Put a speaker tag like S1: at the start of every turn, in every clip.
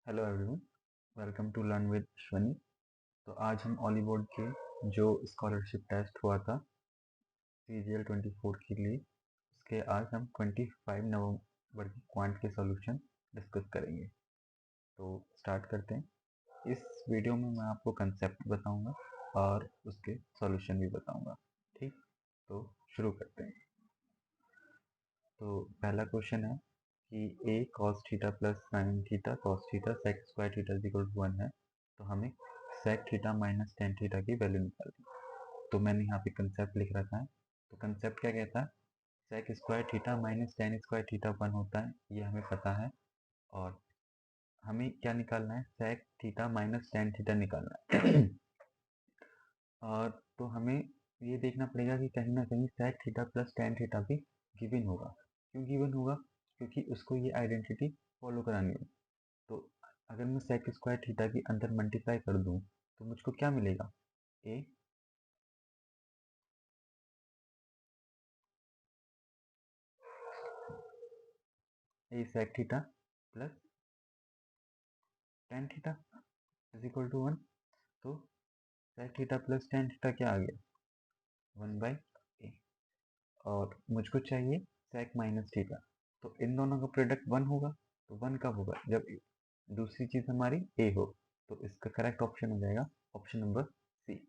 S1: Hello everyone, welcome to learn with Ashwani. तो आज हम ऑली बोर्ड के जो स्कॉलरशिप टेस्ट हुआ था CGL 24 के लिए, उसके आज हम 25 नवंबर की क्वांट के सॉल्यूशन डिस्कस करेंगे। तो स्टार्ट करते हैं। इस वीडियो में मैं आपको कंसेप्ट बताऊंगा और उसके सॉल्यूशन भी बताऊंगा। ठीक, तो शुरू करते हैं। तो पहला क्वेश्चन है कि a cos theta plus sine theta cos theta sec square theta equal to 1 है, तो हमें sec theta minus tan theta की वैल्यू निकालनी है। तो मैंने यहाँ पे कंसेप्ट लिख रखा है। तो कंसेप्ट क्या कहता है? Sec square theta minus tan square theta 1 होता है, ये हमें पता है। और हमें क्या निकालना है? Sec theta minus tan theta निकालना है। और तो हमें ये देखना पड़ेगा कि कहीं ना कहीं sec theta plus tan theta भी गिवन होगा। क्यों गिवन होगा? क्योंकि उसको ये आइडेंटिटी फॉलो करानी है। तो अगर मैं सेक स्क्वायर थीटा के अंदर मल्टीप्लाई कर दूं तो मुझको क्या मिलेगा? A sec theta plus tan theta is equal to 1। तो sec theta plus tan theta क्या आ गया? 1/a। और मुझको चाहिए सेक माइनस थीटा। तो इन दोनों का प्रोडक्ट 1 होगा। तो 1 कब होगा? जब दूसरी चीज हमारी a हो। तो इसका करेक्ट ऑप्शन हो जाएगा option number C.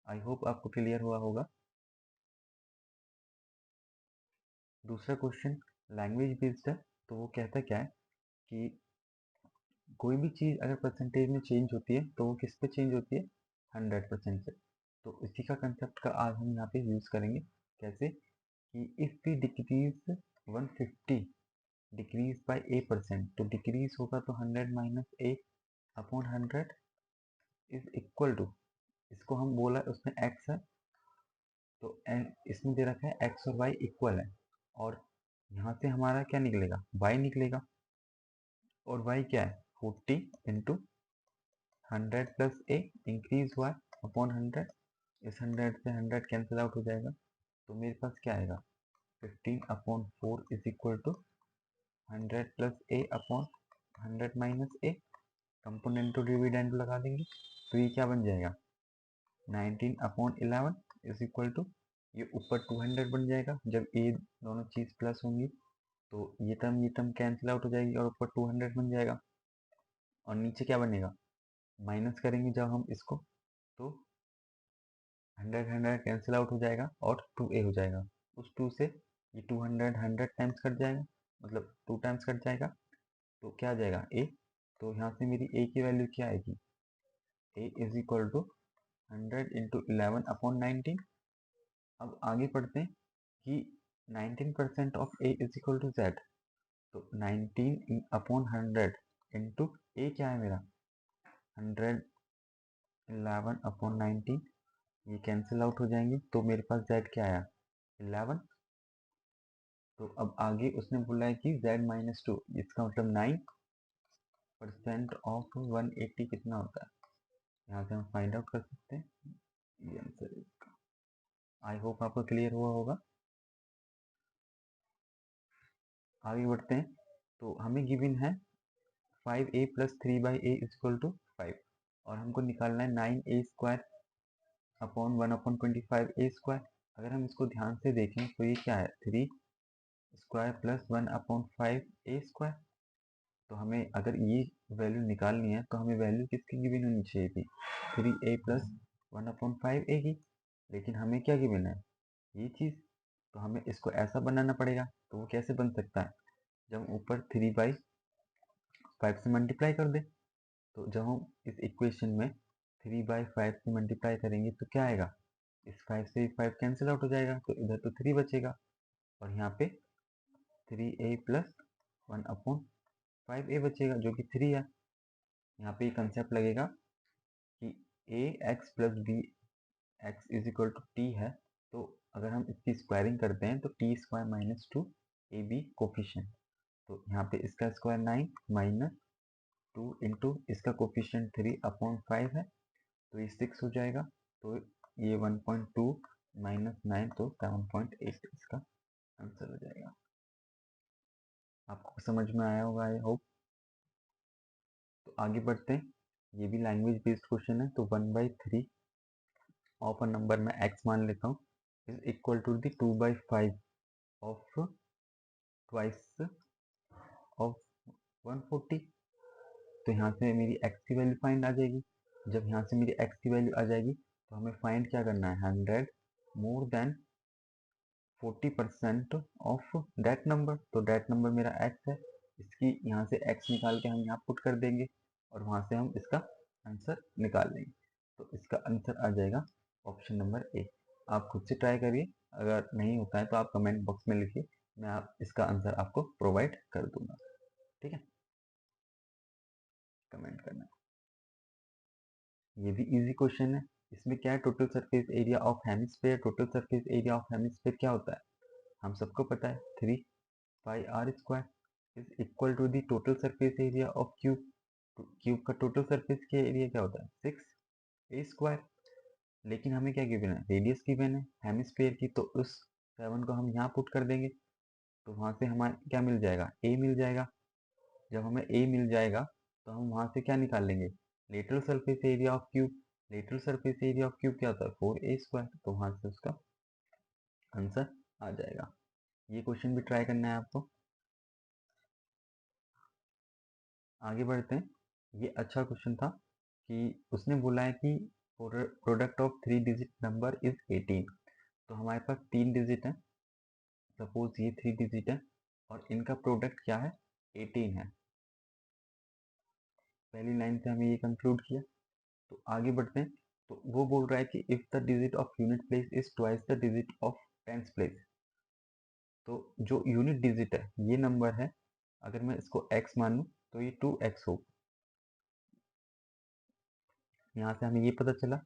S1: I hope आपको क्लियर हुआ होगा। दूसरा क्वेश्चन लैंग्वेज बेस्ड है। तो वो कहता क्या है कि कोई भी चीज़ अगर परसेंटेज में चेंज होती है तो वो किस पे चेंज होती है? 100% से। तो इसी का कंसेप्ट का आज हम यहाँ पे यूज़ करेंगे। कैसे कि if we decrease 150 decrease by a%, तो डिक्रीज होगा तो 100 minus a upon 100 is equal to, इसको हम बोला उसमें x है, तो इसमें दे रखा है x और y इक्वल है। और यहाँ से हमारा क्या निकलेगा? y निकलेगा। और y क्या है? 40 इंटू 100 प्लस ए इंक्रीज हुआ अपॉन 100। इस 100 से 100 कैंसिल आउट हो जाएगा। तो मेरे पास क्या आएगा? 15 upon 4 is equal to 100 plus A upon 100 minus A. Component to dividend लगा देंगे तो ये क्या बन जाएगा? 19 अपॉन 11 इज इक्वल टू, ये ऊपर 200 बन जाएगा जब ए दोनों चीज प्लस होंगी। तो ये टर्म कैंसिल आउट हो जाएगी और ऊपर 200 बन जाएगा। और नीचे क्या बनेगा? माइनस करेंगे जब हम इसको, तो 100 100 कैंसिल आउट हो जाएगा और 2a हो जाएगा। उस 2 से ये 200 100 टाइम्स कट जाएगा, मतलब 2 टाइम्स कट जाएगा। तो क्या आ जाएगा? a। तो यहाँ से मेरी a की वैल्यू क्या आएगी? a is equal to 100 into 11 upon 19। अब आगे पढ़ते हैं कि 19% of a is equal to z। तो 19 अपॉन 100 इंटू a क्या है मेरा? 100 11 अपॉन 19, ये कैंसिल आउट हो जाएंगे। तो मेरे पास z क्या आया? 11। तो अब आगे उसने बोला है कि z माइनस टू, इसका मतलब 9% ऑफ 180 कितना होता है? यहाँ से हम फाइंड आउट कर सकते हैं। ये आंसर है इसका। आई होप आपको क्लियर हुआ होगा। आगे बढ़ते हैं। तो हमें गिवन है 5a plus 3/a is equal to 5। और हमको निकालना है 9a square upon 1 upon 25a square. अगर हम इसको ध्यान से देखें तो ये क्या है? 3 square plus 1 upon 5a square. तो हमें अगर ये वैल्यू निकालनी है तो हमें वैल्यू किसकी गिवन होनी चाहिए थी? 3a प्लस 1/5a की। लेकिन हमें क्या गिवन है? ये चीज़। तो हमें इसको ऐसा बनाना पड़ेगा। तो वो कैसे बन सकता है? जब हम ऊपर 3/5 से मल्टीप्लाई कर दे। तो जब हम इस इक्वेशन में 3/5 से मल्टीप्लाई करेंगे तो क्या आएगा? इस 5 से 5 कैंसिल आउट हो जाएगा, तो इधर तो 3 बचेगा। और यहाँ पे 3a प्लस 1/5a बचेगा जो कि 3 है। यहाँ पे कंसेप्ट लगेगा कि a x plus b x is equal to t है। तो अगर हम इसकी स्क्वायरिंग करते हैं तो t square minus 2 a b coefficient. तो यहाँ पे इसका स्क्वायर 9 माइनस 2 इंटू इसका कोफिशियंट 3/5 है, तो ये 6 हो जाएगा। तो ये 1.2 माइनस 9, तो 7.8 इसका आंसर हो जाएगा। आपको समझ में आया होगा आई होप। तो आगे बढ़ते हैं, ये भी लैंग्वेज बेस्ड क्वेश्चन है। तो 1/3 ऑफ अ नंबर मैं x मान लेता हूँ is equal to the 2/5 of twice of 140। तो यहाँ से मेरी x की वैल्यू फाइंड आ जाएगी। जब यहाँ से मेरी x की वैल्यू आ जाएगी तो हमें फाइंड क्या करना है, 100 more than 40% of that number. तो डेट नंबर मेरा x है, इसकी यहाँ से x निकाल के हम यहाँ पुट कर देंगे और वहाँ से हम इसका आंसर निकाल लेंगे। तो इसका आंसर आ जाएगा ऑप्शन नंबर ए। आप खुद से ट्राई करिए, अगर नहीं होता है तो आप कमेंट बॉक्स में लिखिए, मैं इसका आंसर आपको प्रोवाइड कर दूंगा। ठीक है, कमेंट करना। ये भी इजी क्वेश्चन है। इसमें क्या है, total surface area of hemisphere. Total surface area of hemisphere क्या होता है, हम सबको पता है 3πr² is equal to the total surface area of cube. Cube का टोटल सरफेस के एरिया क्या होता है, 6a²। लेकिन हमें क्या गिवन है, रेडियस गिवन है हेमिस्फीयर की, तो उस 7 को हम यहाँ पुट कर देंगे तो वहाँ से हमारे क्या मिल जाएगा, a मिल जाएगा। जब हमें a मिल जाएगा तो हम वहाँ से क्या निकाल लेंगे, lateral surface area of cube. Lateral surface area of cube क्या होता है, 4a²। तो वहाँ से उसका आंसर आ जाएगा। ये क्वेश्चन भी ट्राई करना है आपको। आगे बढ़ते हैं। ये अच्छा क्वेश्चन था कि उसने बोला है कि product of 3 digit number is 18। तो हमारे पास 3 डिजिट है, सपोज ये 3 डिजिट है और इनका प्रोडक्ट क्या है, 18 है। पहली लाइन से हमें ये कंक्लूड किया। तो आगे बढ़ते हैं। तो वो बोल रहा है कि if the digit of unit place is twice the digit of tens place. तो जो यूनिट डिजिट है ये नंबर है, अगर मैं इसको x मानूं तो ये 2x हो। यहाँ से हमें ये पता चला।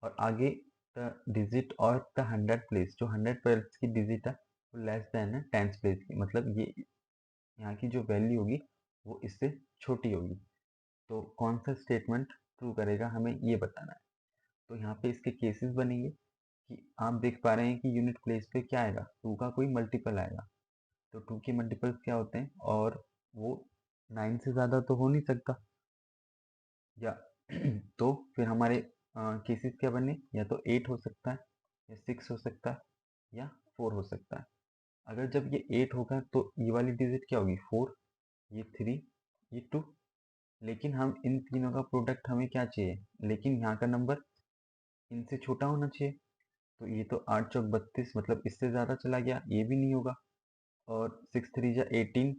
S1: और आगे द डिजिट और द 100 प्लेस, जो 100 प्लेस की डिजिट है वो लेस देन है टेंस प्लेस की, मतलब ये यहाँ की जो वैल्यू होगी वो इससे छोटी होगी। तो कौन सा स्टेटमेंट ट्रू करेगा, हमें ये बताना है। तो यहाँ पे इसके केसेस बनेंगे कि आप देख पा रहे हैं कि यूनिट प्लेस पे क्या आएगा, 2 का कोई मल्टीपल आएगा। तो 2 के मल्टीपल्स क्या होते हैं, और वो 9 से ज़्यादा तो हो नहीं सकता, या तो फिर हमारे केसेस क्या बने, या तो 8 हो सकता है, या 6 हो सकता है, या 4 हो सकता है। अगर जब ये 8 होगा तो ये वाली डिजिट क्या होगी, 4, ये 3, ये 2। लेकिन हम इन तीनों का प्रोडक्ट हमें क्या चाहिए, लेकिन यहाँ का नंबर इनसे छोटा होना चाहिए। तो ये तो 8 चौक 32, मतलब इससे ज़्यादा चला गया, ये भी नहीं होगा। और 6 3 जा 18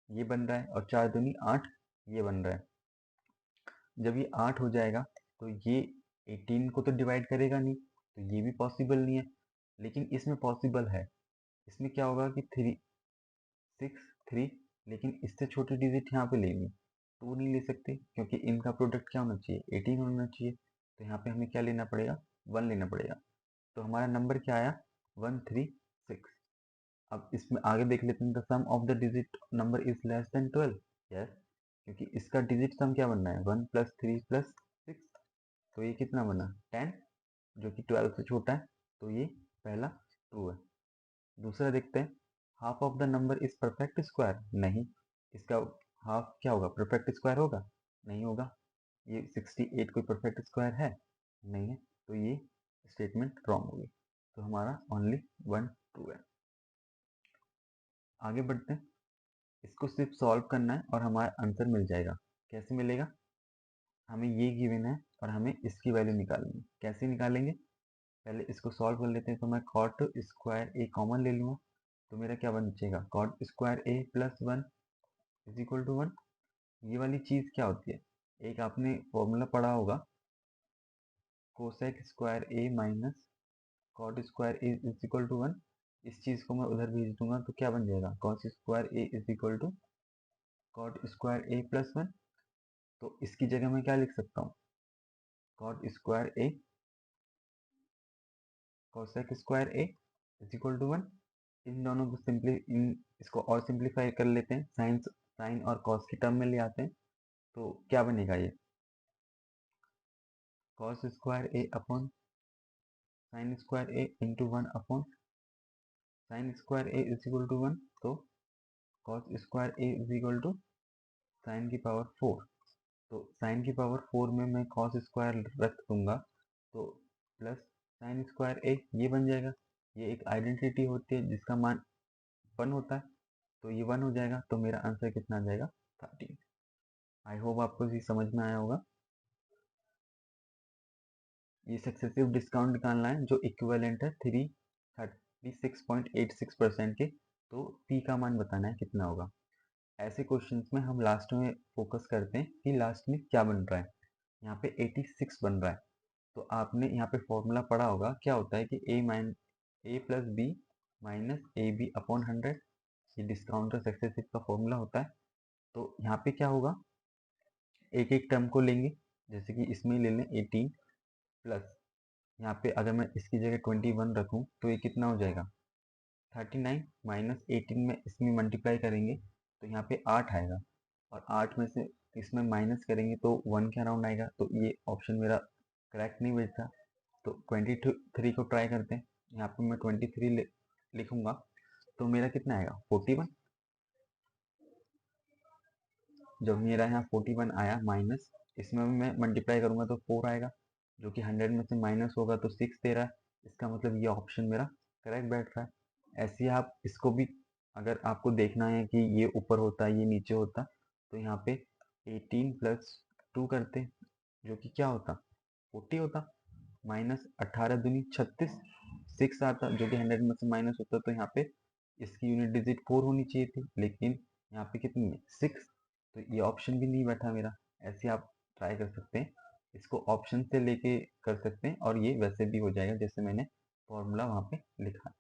S1: ये बन रहा है, और 4 दूनी 8 ये बन रहा है। जब ये 8 हो जाएगा तो ये 18 को तो डिवाइड करेगा नहीं, तो ये भी पॉसिबल नहीं है। लेकिन इसमें पॉसिबल है। इसमें क्या होगा कि 3 6 3, लेकिन इससे छोटी डिजिट यहाँ पे लेनी, तो वो नहीं ले सकते क्योंकि इनका प्रोडक्ट क्या होना चाहिए, 18 होना चाहिए। तो यहाँ पे हमें क्या लेना पड़ेगा, 1 लेना पड़ेगा। तो हमारा नंबर क्या आया, 136। अब इसमें आगे देख लेते हैं, the sum of the digit number is less than 12। Yes, क्योंकि इसका डिजिट सम क्या बनना है, 1 + 3 + 6। तो ये कितना बना, 10, जो कि 12 से छोटा है। तो ये पहला ट्रू है। दूसरा देखते हैं, half of the number is perfect square. नहीं, इसका हाफ क्या होगा, परफेक्ट स्क्वायर होगा, नहीं होगा। ये 68 कोई परफेक्ट स्क्वायर है, नहीं है। तो ये स्टेटमेंट रॉन्ग होगी। तो हमारा ओनली 1 ट्रू है। आगे बढ़ते हैं। इसको सिर्फ सॉल्व करना है और हमारा आंसर मिल जाएगा। कैसे मिलेगा, हमें ये गिवन है और हमें इसकी वैल्यू निकालनी है। कैसे निकालेंगे, पहले इसको सॉल्व कर लेते हैं। तो मैं कॉट स्क्वायर ए कॉमन ले लूँगा, तो मेरा क्या बचेगा, cot square A + 1 is equal to 1। ये वाली चीज़ क्या होती है, एक आपने फॉर्मूला पढ़ा होगा, cosec square A minus cot square A is equal to 1। इस चीज़ को मैं उधर भेज दूंगा तो क्या बन जाएगा, cos square A is equal to cot square ए + 1। तो इसकी जगह मैं क्या लिख सकता हूँ, cot square A cosec square A is equal to 1। इन दोनों को इसको और सिंप्लीफाई कर लेते हैं, साइन और कॉस की टर्म में ले आते हैं। तो क्या बनेगा, ये cos square A upon sine square A into 1 upon sine square A is equal to 1। तो cos square A is equal to sine की पावर 4। तो साइन की पावर 4 में मैं कॉस स्क्वायर रख दूंगा, तो प्लस साइन स्क्वायर ए ये बन जाएगा। ये एक आइडेंटिटी होती है जिसका मान 1 होता है, तो ये 1 हो जाएगा। तो मेरा आंसर कितना आ जाएगा? 13। आई होप आपको ये समझ में आया होगा। ये सक्सेसिव डिस्काउंट निकालना है जो इक्विवेलेंट है 36.86% के। तो पी का मान बताना है कितना होगा। ऐसे क्वेश्चंस में हम लास्ट में फोकस करते हैं कि लास्ट में क्या बन रहा है। यहाँ पे 86 बन रहा है, तो आपने यहाँ पे फॉर्मूला पढ़ा होगा, क्या होता है कि a plus b minus a b upon 100। ये डिस्काउंट और सक्सेसिव का फॉर्मूला होता है। तो यहाँ पे क्या होगा, एक एक टर्म को लेंगे, जैसे कि इसमें ले लें 18 प्लस यहाँ पे अगर मैं इसकी जगह 21 रखूँ तो ये कितना हो जाएगा? 39 माइनस 18 में इसमें मल्टीप्लाई करेंगे तो यहाँ पे 8 आएगा, और 8 में से इसमें माइनस करेंगे तो 1 के अराउंड आएगा। तो ये ऑप्शन मेरा करेक्ट नहीं बैठता। तो 23 को ट्राई करते हैं। यहाँ पे मैं 23 लिखूंगा तो मेरा कितना आएगा? 41। जब मेरा यहाँ 41 आया माइनस, इसमें मैं मल्टीप्लाई करूंगा तो 4 आएगा, जो कि 100 में से माइनस होगा तो 6 दे रहा है। इसका मतलब ये ऑप्शन मेरा करेक्ट बैठ रहा है। ऐसे ही आप इसको भी, अगर आपको देखना है कि ये ऊपर होता ये नीचे होता, तो यहाँ पे 18 प्लस 2 करते, जो कि क्या होता? 40 होता। माइनस 18 दूनी 36, 6 आता जो कि 100 में से माइनस होता। तो यहाँ पे इसकी यूनिट डिजिट 4 होनी चाहिए थी, लेकिन यहाँ पे कितनी है? 6। तो ये ऑप्शन भी नहीं बैठा मेरा। ऐसे आप ट्राई कर सकते हैं, इसको ऑप्शन से लेके कर सकते हैं, और ये वैसे भी हो जाएगा जैसे मैंने फॉर्मूला वहाँ पे लिखा है।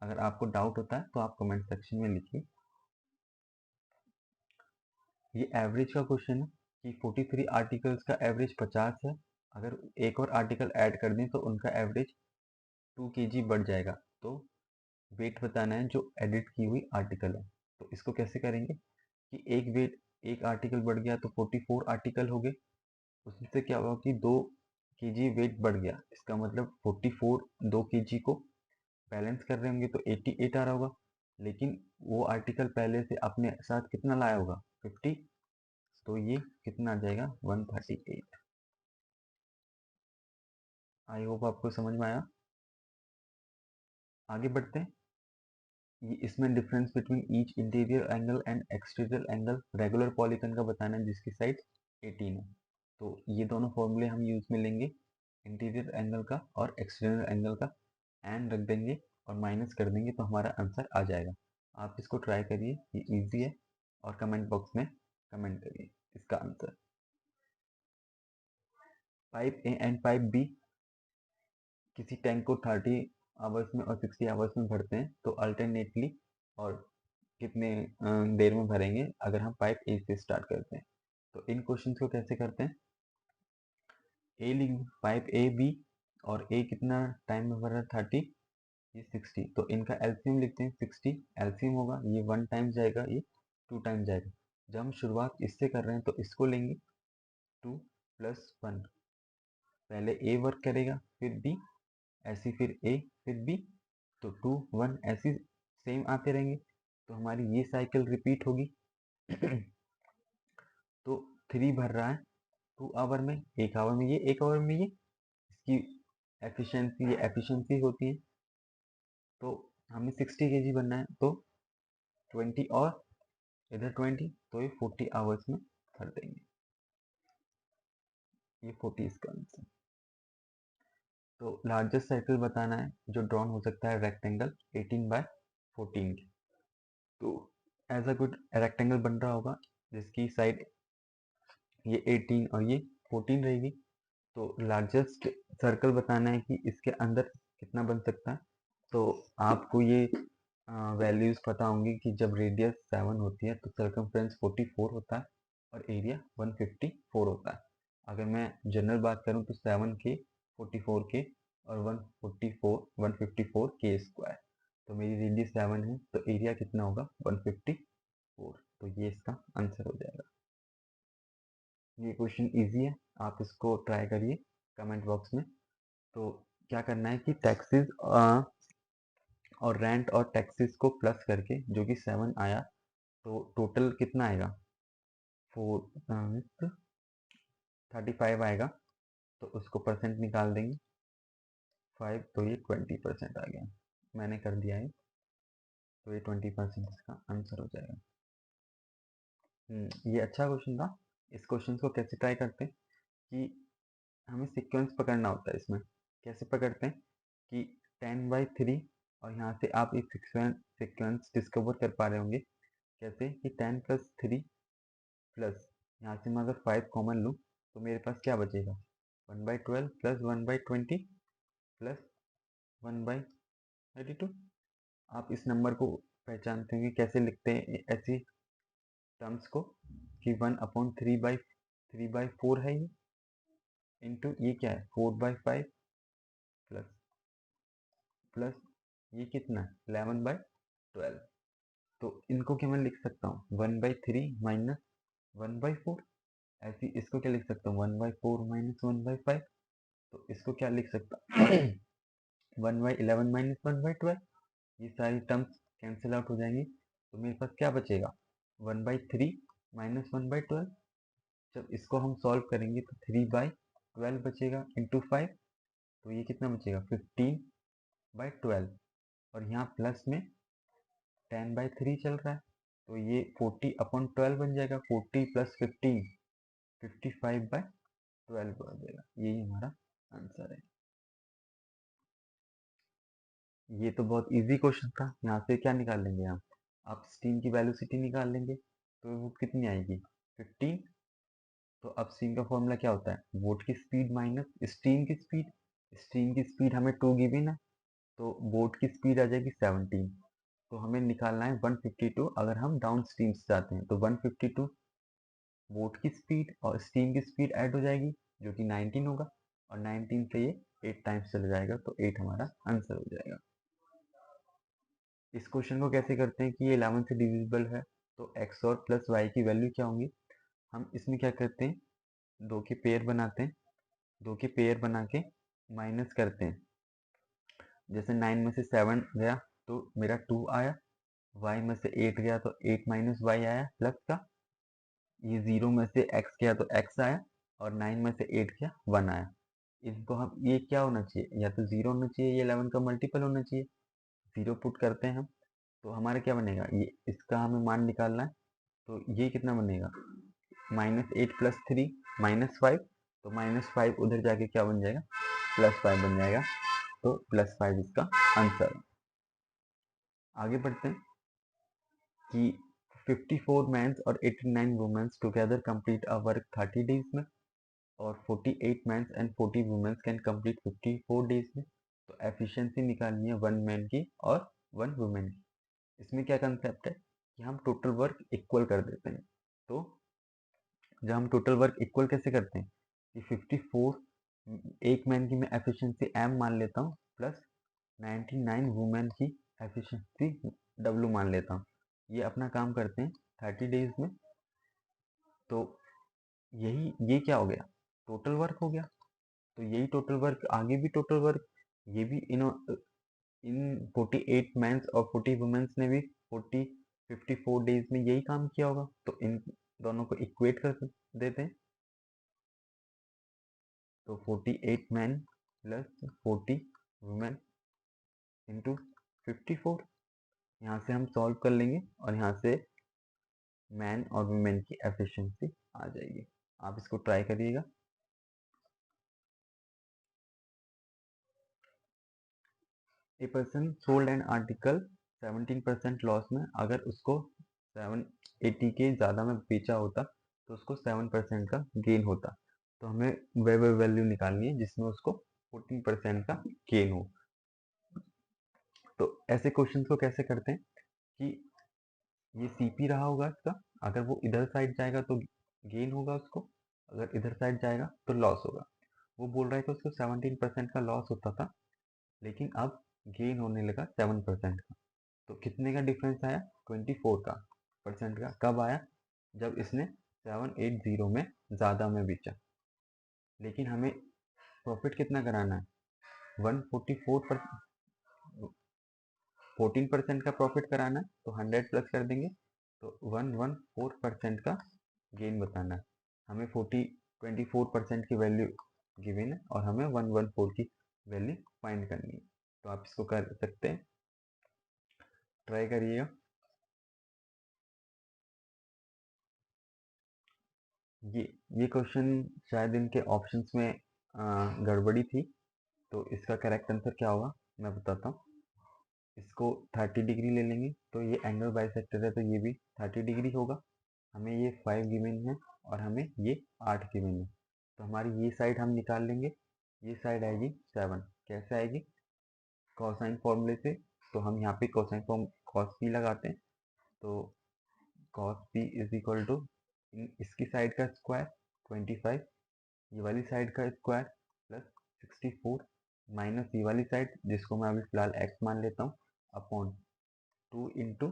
S1: अगर आपको डाउट होता है तो आप कमेंट सेक्शन में लिखिए। ये एवरेज का क्वेश्चन है कि 43 आर्टिकल्स का एवरेज 50 है। अगर एक और आर्टिकल ऐड कर दें तो उनका एवरेज 2 kg बढ़ जाएगा। तो वेट बताना है जो एडिट की हुई आर्टिकल है। तो इसको कैसे करेंगे कि एक आर्टिकल बढ़ गया तो 44 आर्टिकल हो गए, उसमें से क्या हुआ कि 2 kg वेट बढ़ गया। इसका मतलब 44 2 kg को बैलेंस कर रहे होंगे तो 88 आ रहा होगा, लेकिन वो आर्टिकल पहले से अपने साथ कितना लाया होगा? 50। तो ये कितना आ जाएगा? 138। आई होप आपको समझ में आया। आगे बढ़ते हैं। ये इसमें difference between each interior angle and exterior angle regular polygon का बताना है जिसकी साइड 18 है। तो ये दोनों फॉर्मूले हम यूज में लेंगे, इंटीरियर एंगल का और एक्सटीरियर एंगल का, एंड रख देंगे और माइनस कर देंगे तो हमारा आंसर आ जाएगा। आप इसको ट्राई करिए, ये इजी है, और कमेंट बॉक्स में कमेंट करिए इसका answer. Pipe A and pipe B किसी टैंक को 30 आवर्स में और 60 आवर्स में भरते हैं, तो अल्टरनेटली और कितने देर में भरेंगे अगर हम पाइप ए से स्टार्ट करते हैं। तो इन क्वेश्चन को कैसे करते हैं? ए लिख, पाइप ए बी, और ए कितना टाइम में भर रहा है? 30, ये 60। तो इनका एलसीएम लिखते हैं। 60 एलसीएम होगा, ये 1 टाइम जाएगा, ये 2 टाइम जाएगा। जब हम शुरुआत इससे कर रहे हैं तो इसको लेंगे 2 प्लस 1। पहले ए वर्क करेगा, फिर बी, ऐसी फिर ए, फिर बी, तो 2 1 ऐसी सेम आते रहेंगे। तो हमारी ये साइकिल रिपीट होगी। तो 3 भर रहा है 2 आवर में, 1 आवर में ये, 1 आवर में ये, इसकी एफिशिएंसी, ये एफिशिएंसी होती है। तो हमें 60 kg बनना है, तो 20 और इधर 20, तो ये 40 आवर्स में भर देंगे। ये 40 इसका आंसर। तो लार्जेस्ट सर्कल बताना है जो ड्रॉन हो सकता है रेक्टेंगल 18/14 की। तो ऐसा कुछ रेक्टेंगल बन रहा होगा जिसकी साइड ये 18 और ये 14 रहेगी। तो लार्जेस्ट सर्कल बताना है कि इसके अंदर कितना बन सकता है। तो आपको ये वैल्यूज पता होंगी कि जब रेडियस 7 होती है तो सर्कमफ्रेंस 44 होता है और एरिया 154 होता है। अगर मैं जनरल बात करूं तो 7 के, 44 के और 154 के स्क्वायर। तो मेरी रेडियस 7 है तो एरिया कितना होगा? 154। तो ये इसका आंसर हो जाएगा। ये क्वेश्चन इजी है, आप इसको ट्राई करिए कमेंट बॉक्स में। तो क्या करना है कि टैक्सेस और रेंट और टैक्सेस को प्लस करके जो कि 7 आया, तो टोटल कितना आएगा? 4 35 आएगा तो उसको परसेंट निकाल देंगे 5, तो ये 20% आ गया। मैंने कर दिया है, तो ये 20% इसका आंसर हो जाएगा। ये अच्छा क्वेश्चन था। इस क्वेश्चन को कैसे ट्राई करते हैं कि हमें सीक्वेंस पकड़ना होता है। इसमें कैसे पकड़ते हैं कि 10/3 और यहाँ से आप एक सीक्वेंस डिस्कवर कर पा रहे होंगे कैसे कि 10 + 3 प्लस यहाँ से मैं अगर 5 कॉमन लूँ तो मेरे पास क्या बचेगा 1/12 प्लस 1/20 प्लस 1/32। आप इस नंबर को पहचानते होंगे कैसे लिखते हैं ऐसी टर्म्स को कि 1/3/4 है ये इंटू ये क्या है 4/5 प्लस प्लस ये कितना है 11/12। तो इनको क्या मैं लिख सकता हूँ 1/3 माइनस 1/4। ऐसे इसको क्या लिख सकता हूँ 1/4 माइनस 1/5। तो इसको क्या लिख सकता हूँ 1/11 माइनस 1/12। ये सारी टर्म्स कैंसिल आउट हो जाएंगी तो मेरे पास क्या बचेगा 1/3 माइनस 1/12। जब इसको हम सॉल्व करेंगे तो 3/12 बचेगा इंटू 5। तो ये कितना बचेगा 15/12 और यहाँ प्लस में 10/3 चल रहा है तो ये 40/12 बन जाएगा। 40 + 15 55/12 बन जाएगा। यही हमारा आंसर है। ये तो बहुत इजी क्वेश्चन था। यहाँ से क्या निकाल लेंगे आप स्टीम की वेलोसिटी निकाल लेंगे तो वो कितनी आएगी 15। तो अब स्टीम का फॉर्मूला क्या होता है बोट की स्पीड माइनस स्टीम की स्पीड। स्टीम की स्पीड हमें 2 गिवन है तो बोट की स्पीड आ जाएगी 17। तो हमें निकालना है 152 अगर हम डाउन स्ट्रीम से जाते हैं तो 152 बोट की स्पीड और स्टीम की स्पीड ऐड हो जाएगी जो कि 19 होगा और 19 से ये 8 टाइम्स चला जाएगा तो 8 हमारा आंसर हो जाएगा। इस क्वेश्चन को कैसे करते हैं कि ये 11 से डिविजिबल है तो x और प्लस y की वैल्यू क्या होंगी। हम इसमें क्या करते हैं दो के पेयर बनाते हैं। दो के पेयर बना के माइनस करते हैं। जैसे 9 में से 7 गया तो मेरा 2 आया। y में से 8 गया तो 8 माइनस y आया प्लस का। ये 0 में से x गया तो x आया और 9 में से 8 गया 1 आया। इनको हम ये क्या होना चाहिए या तो 0 होना चाहिए ये 11 का मल्टीपल होना चाहिए। 0 पुट करते हैं हम तो हमारा क्या बनेगा ये इसका हमें मान निकालना है। तो ये कितना बनेगा -8 + 3 -5। तो -5 उधर जाके क्या बन जाएगा +5 बन जाएगा। तो +5 इसका आंसर है। आगे बढ़ते हैं कि 54 मेंस और 89 womens together complete a work 30 days में और 48 mens and 40 womens can complete 54 days में। तो एफिशिएंसी निकालनी है 1 मैन की और 1 वुमेन की। इसमें क्या कंसेप्ट है कि हम टोटल वर्क इक्वल कर देते हैं। तो जब हम टोटल वर्क इक्वल कैसे करते हैं कि 54 एक मैन की मैं एफिशिएंसी m मान लेता हूँ प्लस 99 वुमेन की एफिशिएंसी w मान लेता हूँ। ये अपना काम करते हैं 30 डेज में। तो यही ये क्या हो गया टोटल वर्क हो गया। तो यही टोटल वर्क आगे भी टोटल वर्क ये भी इन 48 मेंस और 40 वुमेन्स ने भी 54 डेज में यही काम किया होगा। तो इन दोनों को इक्वेट कर देते हैं। तो 48 मैन प्लस 40 वुमेन इंटू 54। यहाँ से हम सॉल्व कर लेंगे और यहाँ से मैन और वुमेन की एफिशिएंसी आ जाएगी। आप इसको ट्राई करिएगा। A person sold an article 17% loss में। अगर उसको 780 के ज़्यादा में बेचा होता तो उसको 7% का गेन होता। तो हमें वह वैल्यू निकालनी है जिसमें उसको 14% का गेन हो। तो ऐसे क्वेश्चन को कैसे करते हैं कि ये CP रहा होगा इसका। अगर वो इधर साइड जाएगा तो गेन होगा उसको, अगर इधर साइड जाएगा तो लॉस होगा। वो बोल रहा है कि उसको 17% का लॉस होता था लेकिन अब गेन होने लगा 7% का। तो कितने का डिफरेंस आया 24 का परसेंट का। कब आया जब इसने 780 में ज़्यादा में बेचा। लेकिन हमें प्रॉफिट कितना कराना है 144 14% का प्रॉफिट कराना है। तो 100 प्लस कर देंगे तो 114% का गेन बताना है। हमें 40 24% की वैल्यू गिवन है और हमें 114 की वैल्यू फाइंड करनी है। तो आप इसको कर सकते हैं, ट्राई करिएगा। ये क्वेश्चन शायद इनके ऑप्शंस में गड़बड़ी थी, तो इसका करेक्ट आंसर क्या होगा मैं बताता हूँ। इसको 30 डिग्री ले लेंगे तो ये एंगल बाइसेक्टर है, तो ये भी 30 डिग्री होगा। हमें ये 5 गिवन है और हमें ये 8 गिवन है, तो हमारी ये साइड हम निकाल लेंगे। ये साइड आएगी 7। कैसे आएगी? कोसाइन फॉर्मूले से। तो हम यहाँ पे कोसाइन फॉर्म कॉस पी लगाते हैं, तो cos P is equal to इसकी साइड का स्क्वायर 25, ये वाली साइड का स्क्वायर प्लस 64 माइनस ये वाली साइड जिसको मैं अभी फिलहाल x मान लेता हूँ अपॉन 2 इंटू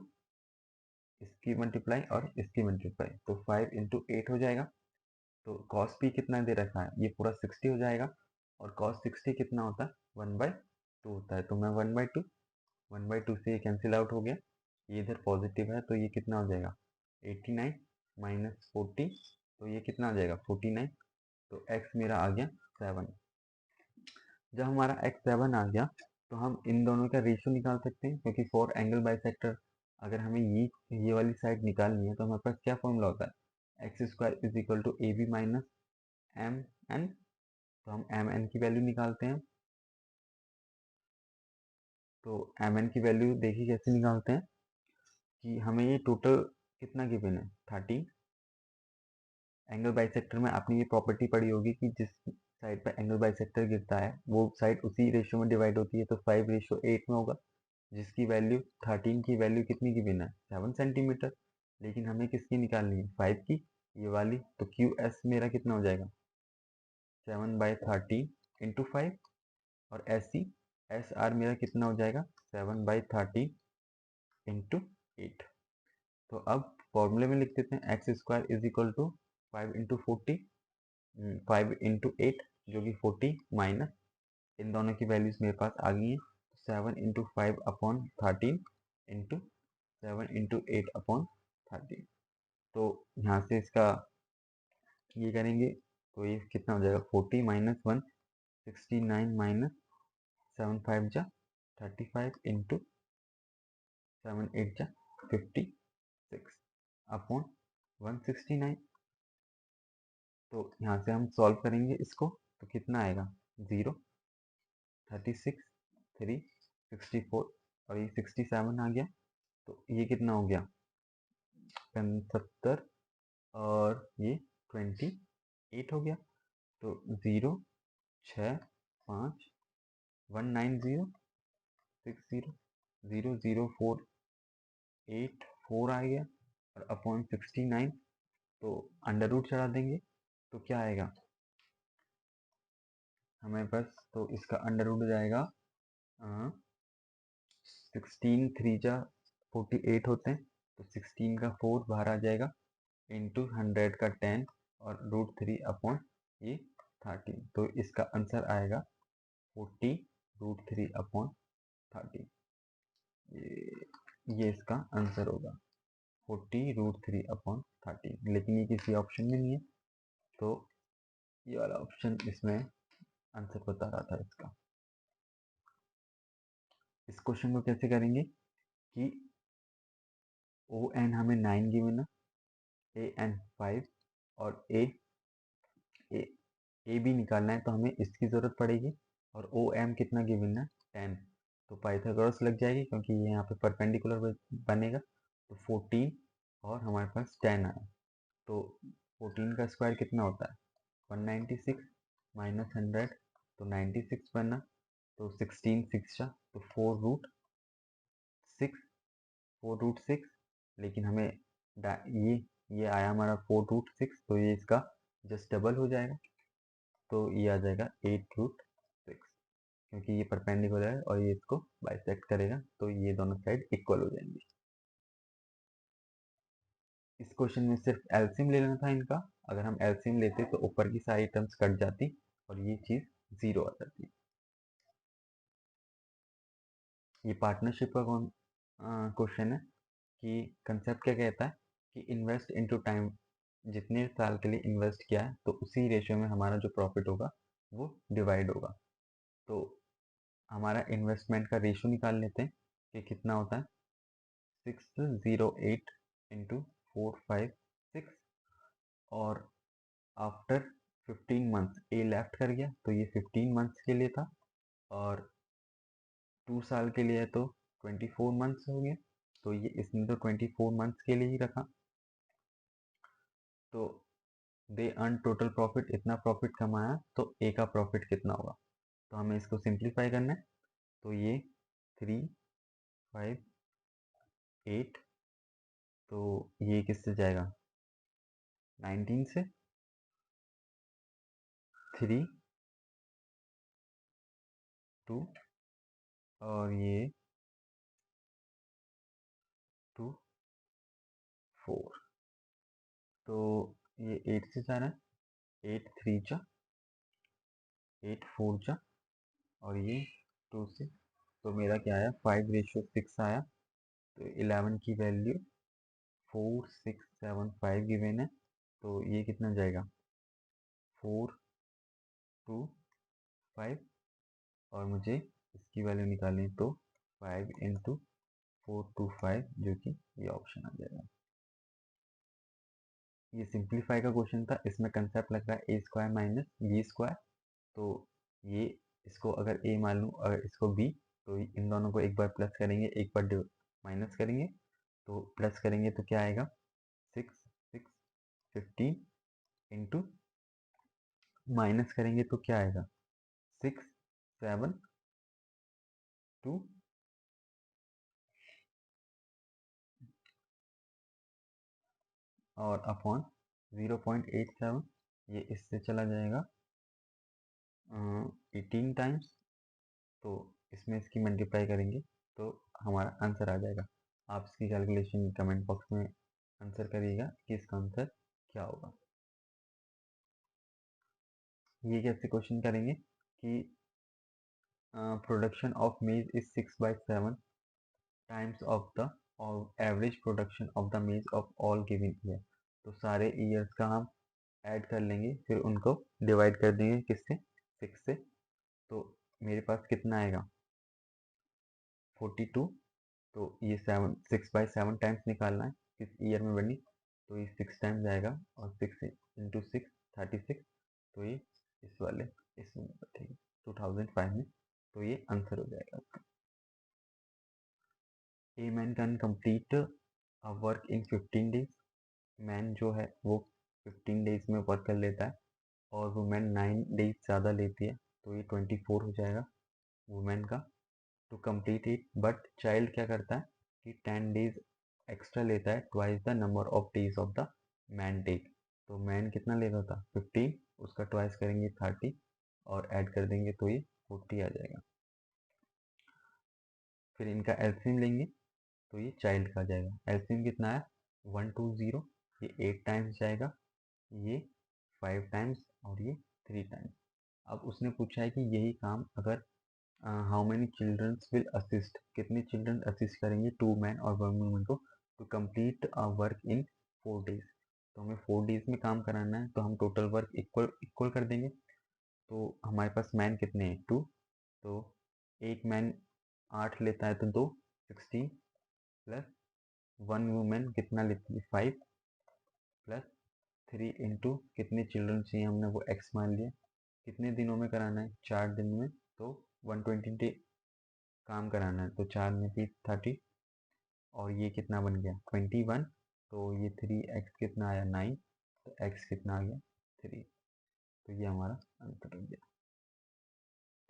S1: इसकी मल्टीप्लाई और इसकी मल्टीप्लाई, तो 5 इंटू 8 हो जाएगा। तो cos p कितना दे रखा है, ये पूरा 60 हो जाएगा और cos 60 कितना होता है 1/2 होता है। तो मैं 1/2 से ये कैंसिल आउट हो गया, ये इधर पॉजिटिव है तो ये कितना हो जाएगा 89 माइनस 40, तो ये कितना आ जाएगा 49। तो x मेरा आ गया 7। जब हमारा x 7 आ गया तो हम इन दोनों का रेशियो निकाल सकते हैं, क्योंकि फॉर एंगल बाइसेक्टर अगर हमें ये वाली साइड निकालनी है तो हमारे पास क्या फॉर्मूला होता है, X square is equal to A B minus M N. तो हम एम एन की वैल्यू निकालते हैं। तो एम एन की वैल्यू देखिए कैसे निकालते हैं कि हमें ये टोटल कितना गिवन है 13। एंगल बाइसेक्टर में आपने ये प्रॉपर्टी पढ़ी होगी कि जिस साइड पर एंगल बाइसेक्टर गिरता है वो साइड उसी रेशियो में डिवाइड होती है, तो 5:8 में होगा, जिसकी वैल्यू 13 की वैल्यू कितनी गिवन है 7 सेंटीमीटर। लेकिन हमें किसकी निकालनी है 5 की, ये वाली। तो क्यू एस मेरा कितना हो जाएगा 7/13 इंटू 5, और एस सी एस आर मेरा कितना हो जाएगा 7/13 इंटू 8। तो अब फॉर्मूले में लिख देते हैं X square is equal to 5 into 40 5 into 8 जो कि 40 माइनस इन दोनों की वैल्यूज मेरे पास आ गई हैं। 7 into 5 upon 13 into 7 into 8 upon 13। तो यहाँ से इसका ये करेंगे तो ये कितना हो जाएगा 40 माइनस 1 69 माइनस 7 5 जा 35 इंटू 7 8 जा 56 अपॉन 169। तो यहाँ से हम सॉल्व करेंगे इसको, तो कितना आएगा 0 36 3 64 और ये 67 आ गया। तो ये कितना हो गया 75 और ये 28 हो गया। तो 0 6 5 190 60 0 0 4 8 4 आ गया और अपॉन 69। तो अंडर रूट चढ़ा देंगे तो क्या आएगा हमें बस, तो इसका अंडर रूट हो जाएगा 16 3 जा 48 होते हैं, तो 16 का 4 बाहर आ जाएगा इंटू 100 का 10 और √3 अपॉन ये 13। तो इसका आंसर आएगा 40 √3 अपॉन 13। ये इसका आंसर होगा 40 √3 अपॉन 13, लेकिन ये किसी ऑप्शन में नहीं है, तो ये वाला ऑप्शन इसमें आंसर बता रहा था इसका। इस क्वेश्चन को कैसे करेंगे कि ओ एन हमें 9 गिवन है, ए एन 5 और ए बी निकालना है, तो हमें इसकी ज़रूरत पड़ेगी। और ओ एम कितना गिवन है 10, तो पाइथागोरस लग जाएगी क्योंकि ये यहाँ पे परपेंडिकुलर बनेगा। तो 14 और हमारे पास 10 आया, तो 14 का स्क्वायर कितना होता है 196 माइनस 100, तो 96 बना। तो 16 6 तो 4√6, लेकिन हमें ये आया हमारा 4√6, तो ये इसका जस्ट डबल हो जाएगा, तो ये आ जाएगा 8√6, क्योंकि ये परपेंडिकुलर है और ये इसको बाइसेक्ट करेगा, तो ये दोनों साइड इक्वल हो जाएंगे। इस क्वेश्चन में सिर्फ एलसीएम ले लेना था इनका। अगर हम एलसीएम लेते तो ऊपर की सारी टर्म्स कट जाती और ये चीज़ 0 आ जाती। ये पार्टनरशिप का क्वेश्चन है कि कंसेप्ट क्या कहता है कि इन्वेस्ट इनटू टाइम जितने साल के लिए इन्वेस्ट किया है तो उसी रेशियो में हमारा जो प्रॉफिट होगा वो डिवाइड होगा। तो हमारा इन्वेस्टमेंट का रेशियो निकाल लेते हैं कि कितना होता है 608 इंटू 456 और आफ्टर 15 मंथ्स ए लेफ्ट कर गया तो ये 15 मंथ्स के लिए था और 2 साल के लिए है तो 24 मंथ्स हो गया। तो ये इसने तो 24 मंथ्स के लिए ही रखा। तो दे अर्न टोटल प्रॉफिट, इतना प्रॉफिट कमाया तो ए का प्रॉफिट कितना होगा। तो हमें इसको सिंप्लीफाई करना है। तो ये 3, 5, 8 तो ये किससे जाएगा 19 से 3, 2 और ये 2, 4 तो ये 8 से जा रहा है 8 3 जा 8 4 जा और ये 2 से तो मेरा क्या आया 5:6 आया। तो 11 की वैल्यू 4675 गिवन है। तो ये कितना जाएगा 4 2 5 और मुझे इसकी वैल्यू निकालनी तो 5 इंटू 425 जो कि ये ऑप्शन आ जाएगा। ये सिंप्लीफाई का क्वेश्चन था, इसमें कंसेप्ट लग रहा है ए स्क्वायर माइनस बी स्क्वायर। तो ये इसको अगर ए मान लूँ अगर इसको बी तो इन दोनों को एक बार प्लस करेंगे एक बार माइनस करेंगे। तो प्लस करेंगे तो क्या आएगा 6 6 15 इंटू माइनस करेंगे तो क्या आएगा 6 7 2 और अपॉन 0.87 ये इससे चला जाएगा 18 टाइम्स। तो इसमें इसकी मल्टीप्लाई करेंगे तो हमारा आंसर आ जाएगा। आप इसकी कैलकुलेशन कमेंट बॉक्स में आंसर करिएगा कि इसका आंसर क्या होगा। ये कैसे क्वेश्चन करेंगे कि प्रोडक्शन ऑफ मेज is 6/7 times of the average production of the मेज ऑफ ऑल गिवन ईयर। तो सारे ईयर्स का हम ऐड कर लेंगे फिर उनको डिवाइड कर देंगे किससे 6 से। तो मेरे पास कितना आएगा 42। तो ये 6/7 टाइम्स निकालना है किस ईयर में बनी। तो ये 6 टाइम्स आएगा और 6 इंटू 6 36। तो ये इस वाले इसमें बैठेगी 2005 में। तो ये आंसर हो जाएगा आपका। A man can complete a work in 15 days. Man जो है वो 15 डेज में वर्क कर लेता है और वुमेन 9 डेज ज़्यादा लेती है तो ये 24 हो जाएगा वुमेन का to complete it. But child क्या करता है कि 10 डेज एक्स्ट्रा लेता है twice the number of days of the man take. तो मैन कितना लेता था 15 उसका ट्वाइस करेंगे 30 और ऐड कर देंगे तो ये 40 आ जाएगा। फिर इनका एलसीएम लेंगे तो ये चाइल्ड का जाएगा। एलसीएम कितना है 120 ये 8 टाइम्स जाएगा ये 5 टाइम्स और ये 3 टाइम्स। अब उसने पूछा है कि यही काम अगर how many childrens will assist कितने चिल्ड्रन असिस्ट करेंगे 2 मैन और 1 वुमन को to complete a work in 4 days. तो हमें 4 डेज में काम कराना है तो हम टोटल वर्क इक्वल इक्वल कर देंगे। तो हमारे पास मैन कितने हैं 2। तो एक मैन 8 लेता है तो 2 16 प्लस 1 वुमेन कितना लेती है 5 प्लस 3 इंटू कितने चिल्ड्रन चाहिए हमने वो एक्स मान लिया। कितने दिनों में कराना है 4 दिन में तो 120 डे काम कराना है तो 4 में 30 और ये कितना बन गया 21। तो ये 3x कितना आया 9 तो x कितना आ गया 3। तो ये हमारा आंसर हो गया।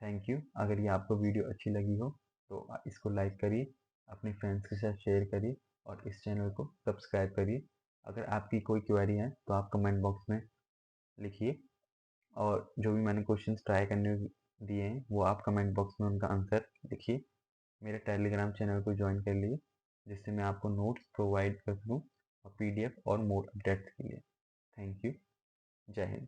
S1: Thank you. अगर ये आपको वीडियो अच्छी लगी हो तो इसको लाइक करिए अपने फ्रेंड्स के साथ शेयर करिए और इस चैनल को सब्सक्राइब करिए। अगर आपकी कोई क्वेरी है तो आप कमेंट बॉक्स में लिखिए और जो भी मैंने क्वेश्चंस ट्राई करने दिए हैं वो आप कमेंट बॉक्स में उनका आंसर लिखिए। मेरे टेलीग्राम चैनल को ज्वाइन कर लिए जिससे मैं आपको नोट्स प्रोवाइड कर दूँ और पीडीएफ और मोर अपडेट्स के लिए। Thank you. जय हिंद।